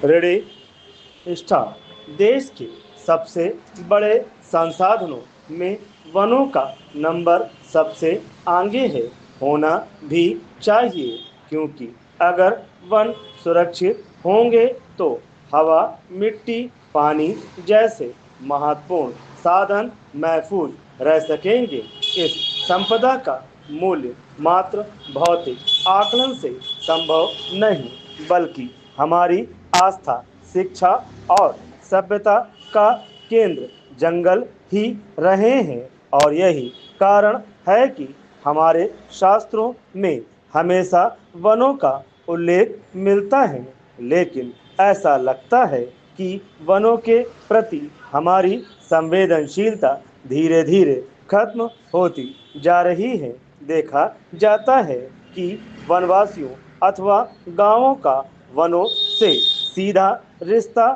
Ready star. देश के सबसे बड़े संसाधनों में वनों का नंबर सबसे आगे है, होना भी चाहिए, क्योंकि अगर वन सुरक्षित होंगे तो हवा, मिट्टी, पानी जैसे महत्वपूर्ण साधन महफूज रह सकेंगे। इस संपदा का मूल्य मात्र भौतिक आकलन से संभव नहीं, बल्कि हमारी आस्था, शिक्षा और सभ्यता का केंद्र जंगल ही रहे हैं। और यही कारण है कि हमारे शास्त्रों में हमेशा वनों का उल्लेख मिलता है। लेकिन ऐसा लगता है कि वनों के प्रति हमारी संवेदनशीलता धीरे धीरे खत्म होती जा रही है। देखा जाता है कि वनवासियों अथवा गांवों का वनों से सीधा रिश्ता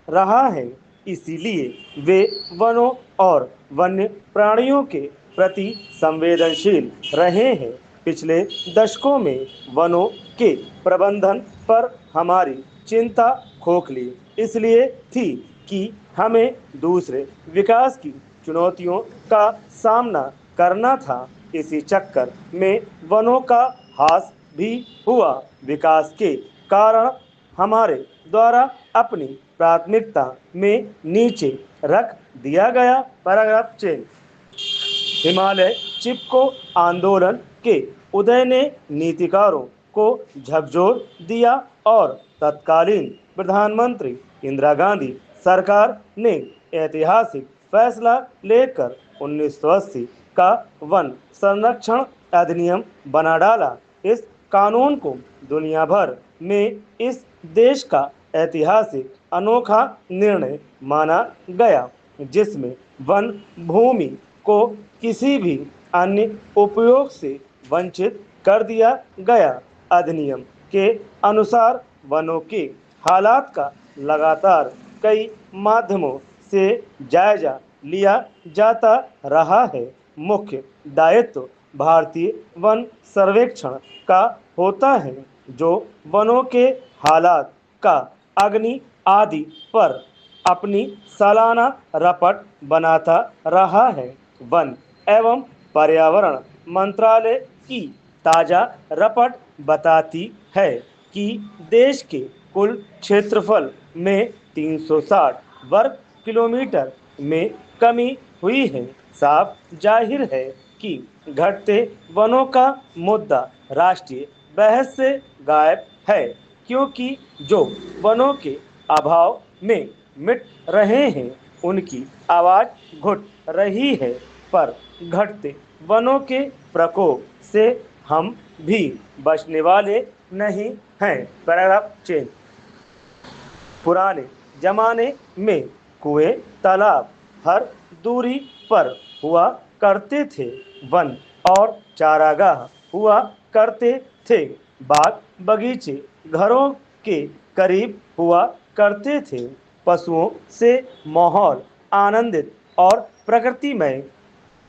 रहा है, इसीलिए वे वनों और वन्य प्राणियों के प्रति संवेदनशील रहे हैं। पिछले दशकों में वनों के प्रबंधन पर हमारी चिंता खोखली इसलिए थी कि हमें दूसरे विकास की चुनौतियों का सामना करना था। इसी चक्कर में वनों का ह्रास भी हुआ। विकास के कारण हमारे द्वारा अपनी प्राथमिकता में नीचे रख दिया गया। Paragraph change. हिमालय चिपको आंदोलन के उदय ने नीतिकारों को झकझोर दिया और तत्कालीन प्रधानमंत्री इंदिरा गांधी सरकार ने ऐतिहासिक फैसला लेकर 1980 का वन संरक्षण अधिनियम बना डाला। इस कानून को दुनिया भर में इस देश का ऐतिहासिक अनोखा निर्णय माना गया, जिसमें वन भूमि को किसी भी अन्य उपयोग से वंचित कर दिया गया। अधिनियम के अनुसार वनों के हालात का लगातार कई माध्यमों से जायजा लिया जाता रहा है। मुख्य दायित्व भारतीय वन सर्वेक्षण का होता है, जो वनों के हालात का अग्नि आदि पर अपनी सालाना रिपोर्ट बनाता रहा है। वन एवं पर्यावरण मंत्रालय की ताज़ा रिपोर्ट बताती है कि देश के कुल क्षेत्रफल में 360 वर्ग किलोमीटर में कमी हुई है। साफ जाहिर है कि घटते वनों का मुद्दा राष्ट्रीय बहस से गायब है, क्योंकि जो वनों के अभाव में मिट रहे हैं उनकी आवाज़ घुट रही है। पर घटते वनों के प्रकोप से हम भी बचने वाले नहीं हैं। Paragraph change. पुराने जमाने में कुएं, तालाब हर दूरी पर हुआ करते थे। वन और चारागाह हुआ करते थे। बाग बगीचे घरों के करीब हुआ करते थे। पशुओं से माहौल आनंदित और प्रकृतिमय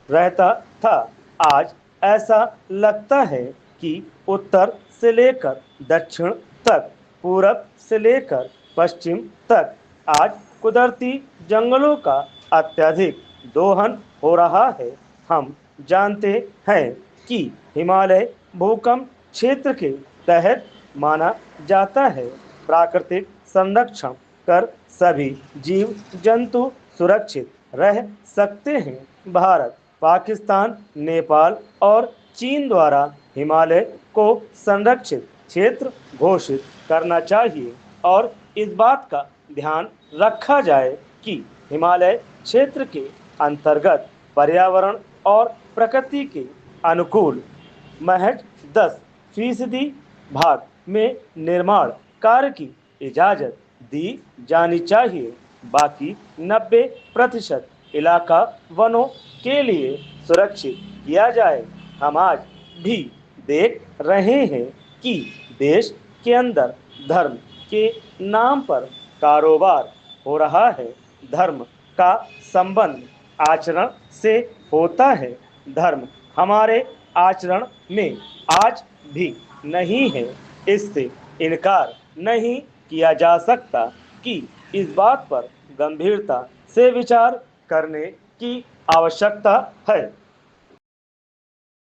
रहता था। आज ऐसा लगता है कि उत्तर से लेकर दक्षिण तक, पूरब से लेकर पश्चिम तक आज कुदरती जंगलों का अत्यधिक दोहन हो रहा है। हम जानते हैं कि हिमालय भूकंप क्षेत्र के तहत माना जाता है। प्राकृतिक संरक्षण कर सभी जीव जंतु सुरक्षित रह सकते हैं। भारत, पाकिस्तान, नेपाल और चीन द्वारा हिमालय को संरक्षित क्षेत्र घोषित करना चाहिए और इस बात का ध्यान रखा जाए कि हिमालय क्षेत्र के अंतर्गत पर्यावरण और प्रकृति के अनुकूल महज 10% भाग में निर्माण कार्य की इजाज़त दी जानी चाहिए। बाकी 90% इलाका वनों के लिए सुरक्षित किया जाए। हम आज भी देख रहे हैं कि देश के अंदर धर्म के नाम पर कारोबार हो रहा है। धर्म का संबंध आचरण से होता है। धर्म हमारे आचरण में आज भी नहीं है, इससे इनकार नहीं किया जा सकता कि इस बात पर गंभीरता से विचार करने की आवश्यकता है